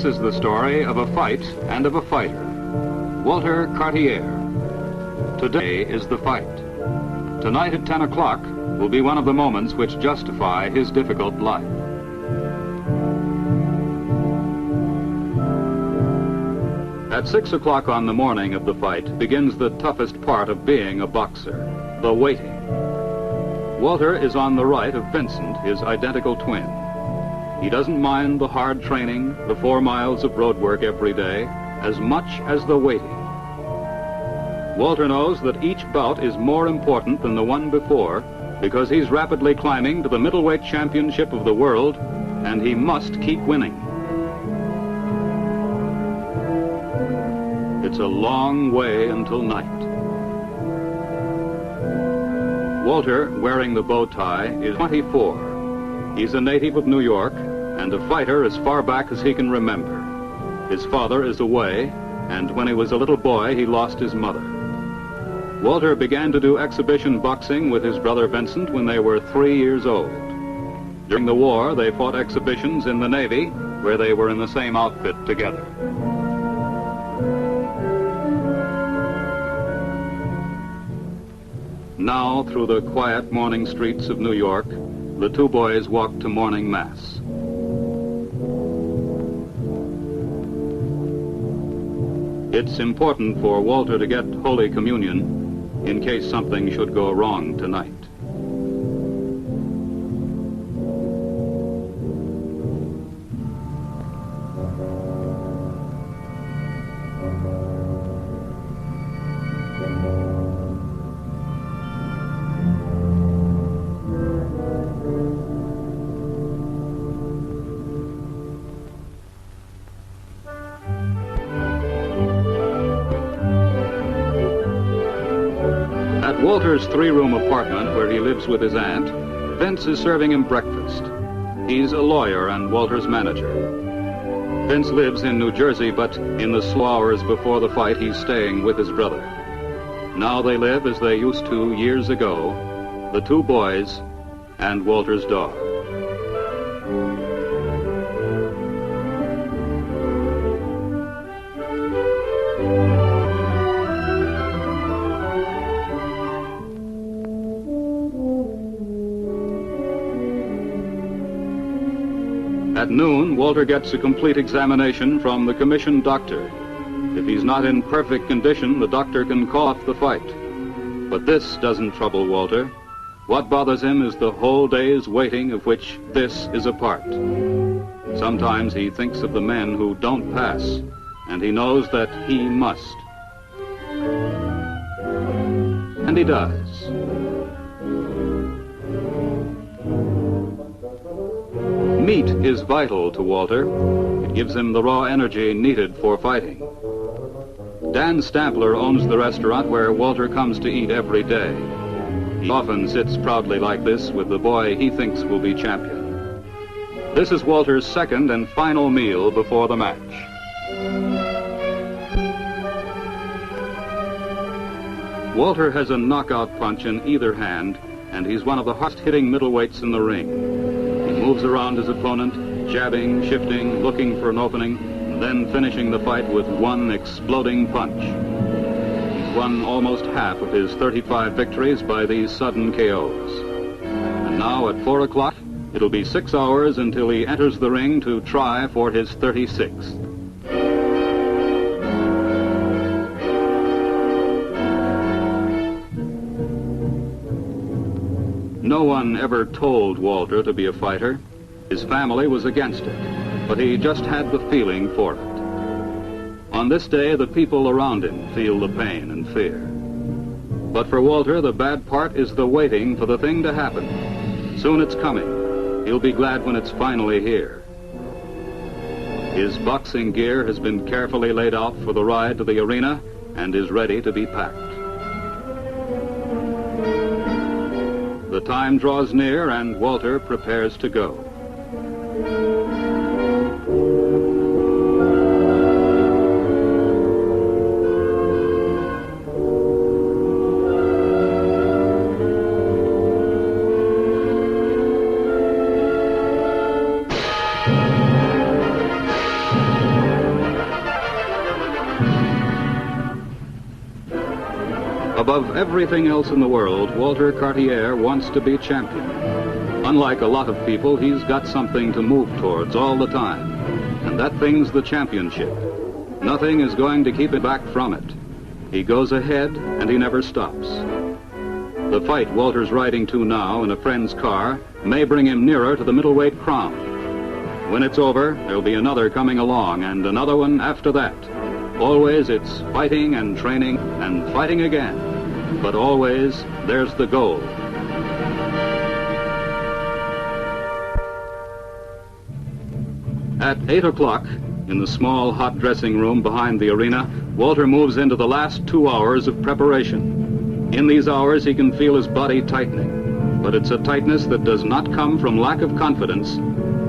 This is the story of a fight and of a fighter, Walter Cartier. Today is the fight. Tonight at 10 o'clock will be one of the moments which justify his difficult life. At 6 o'clock on the morning of the fight begins the toughest part of being a boxer, the waiting. Walter is on the right of Vincent, his identical twin. He doesn't mind the hard training, the 4 miles of road work every day, as much as the waiting. Walter knows that each bout is more important than the one before because he's rapidly climbing to the middleweight championship of the world, and he must keep winning. It's a long way until night. Walter, wearing the bow tie, is 24. He's a native of New York and a fighter as far back as he can remember. His father is away, and when he was a little boy, he lost his mother. Walter began to do exhibition boxing with his brother Vincent when they were 3 years old. During the war, they fought exhibitions in the Navy, where they were in the same outfit together. Now, through the quiet morning streets of New York, the two boys walk to morning mass. It's important for Walter to get Holy Communion in case something should go wrong tonight. At Walter's 3-room apartment where he lives with his aunt, Vince is serving him breakfast. He's a lawyer and Walter's manager. Vince lives in New Jersey, but in the slow hours before the fight, he's staying with his brother. Now they live as they used to years ago, the two boys and Walter's dog. At noon, Walter gets a complete examination from the commissioned doctor. If he's not in perfect condition, the doctor can call off the fight. But this doesn't trouble Walter. What bothers him is the whole day's waiting, of which this is a part. Sometimes he thinks of the men who don't pass, and he knows that he must. And he does. Meat is vital to Walter. It gives him the raw energy needed for fighting. Dan Stampler owns the restaurant where Walter comes to eat every day. He often sits proudly like this with the boy he thinks will be champion. This is Walter's second and final meal before the match. Walter has a knockout punch in either hand, and he's one of the hardest-hitting middleweights in the ring. He moves around his opponent, jabbing, shifting, looking for an opening, and then finishing the fight with one exploding punch. He's won almost half of his 35 victories by these sudden KOs. And now at 4 o'clock, it'll be 6 hours until he enters the ring to try for his 36th. No one ever told Walter to be a fighter. His family was against it, but he just had the feeling for it. On this day, the people around him feel the pain and fear. But for Walter, the bad part is the waiting for the thing to happen. Soon it's coming. He'll be glad when it's finally here. His boxing gear has been carefully laid out for the ride to the arena and is ready to be packed. The time draws near and Walter prepares to go. Above everything else in the world, Walter Cartier wants to be champion. Unlike a lot of people, he's got something to move towards all the time, and that thing's the championship. Nothing is going to keep him back from it. He goes ahead, and he never stops. The fight Walter's riding to now in a friend's car may bring him nearer to the middleweight crown. When it's over, there'll be another coming along, and another one after that. Always it's fighting and training and fighting again. But always there's the goal. At 8 o'clock, in the small hot dressing room behind the arena, Walter moves into the last 2 hours of preparation. In these hours, he can feel his body tightening, but it's a tightness that does not come from lack of confidence.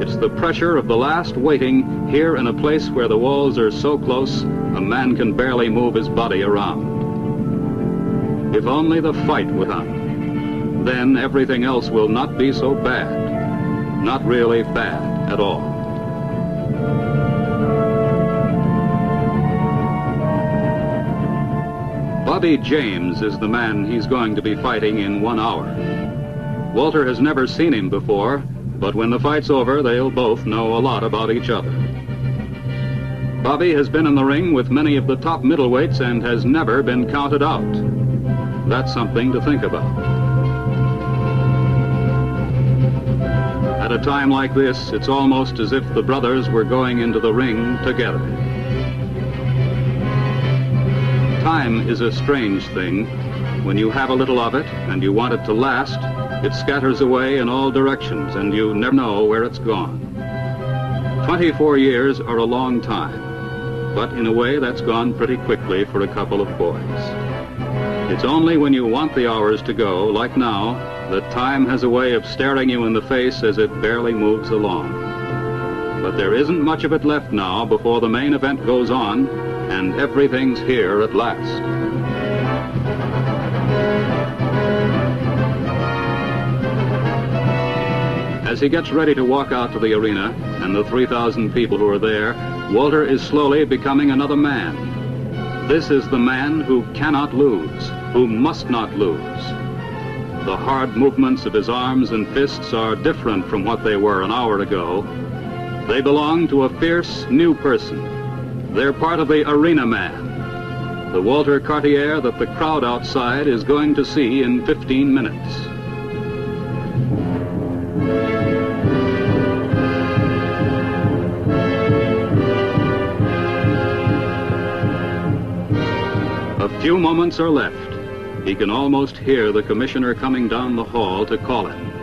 It's the pressure of the last waiting here in a place where the walls are so close, a man can barely move his body around. If only the fight would come. Then everything else will not be so bad. Not really bad at all. Bobby James is the man he's going to be fighting in 1 hour. Walter has never seen him before, but when the fight's over, they'll both know a lot about each other. Bobby has been in the ring with many of the top middleweights and has never been counted out. That's something to think about. At a time like this, it's almost as if the brothers were going into the ring together. Time is a strange thing. When you have a little of it and you want it to last, it scatters away in all directions and you never know where it's gone. 24 years are a long time, but in a way that's gone pretty quickly for a couple of boys. It's only when you want the hours to go, like now, that time has a way of staring you in the face as it barely moves along. But there isn't much of it left now before the main event goes on, and everything's here at last. As he gets ready to walk out to the arena, and the 3,000 people who are there, Walter is slowly becoming another man. This is the man who cannot lose, who must not lose. The hard movements of his arms and fists are different from what they were an hour ago. They belong to a fierce new person. They're part of the arena man, the Walter Cartier that the crowd outside is going to see in 15 minutes. A few moments are left. He can almost hear the commissioner coming down the hall to call him.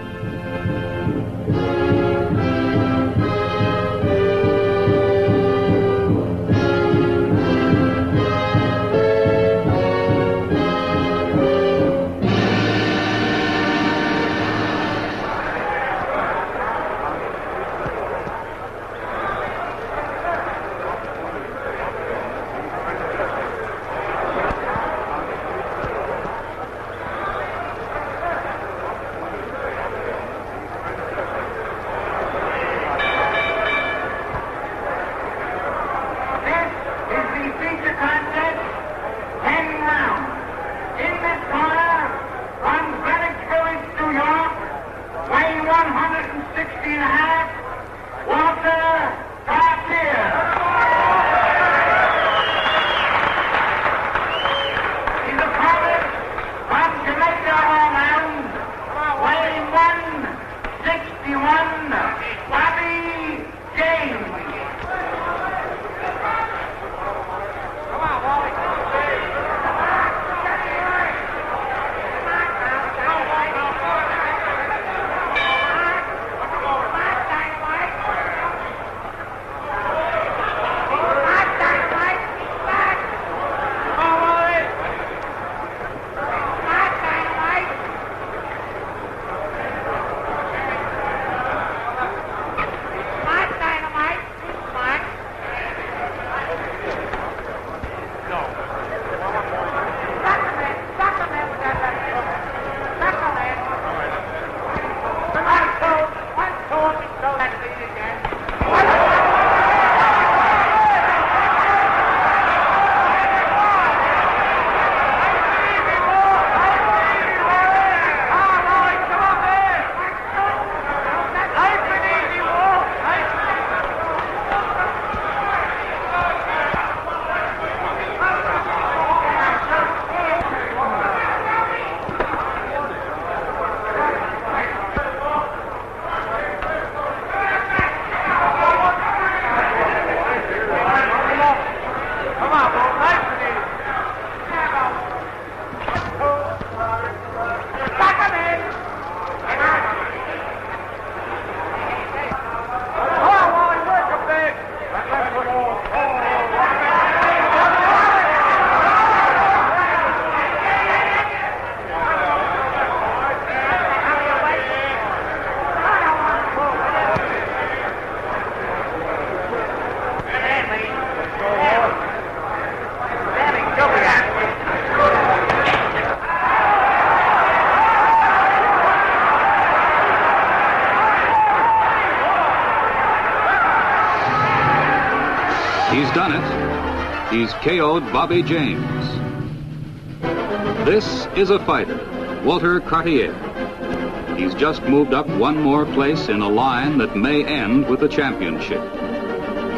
done it. He's KO'd Bobby James. This is a fighter, Walter Cartier. He's just moved up one more place in a line that may end with a championship.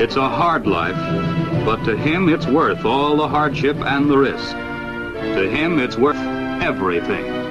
It's a hard life, but to him it's worth all the hardship and the risk. To him it's worth everything.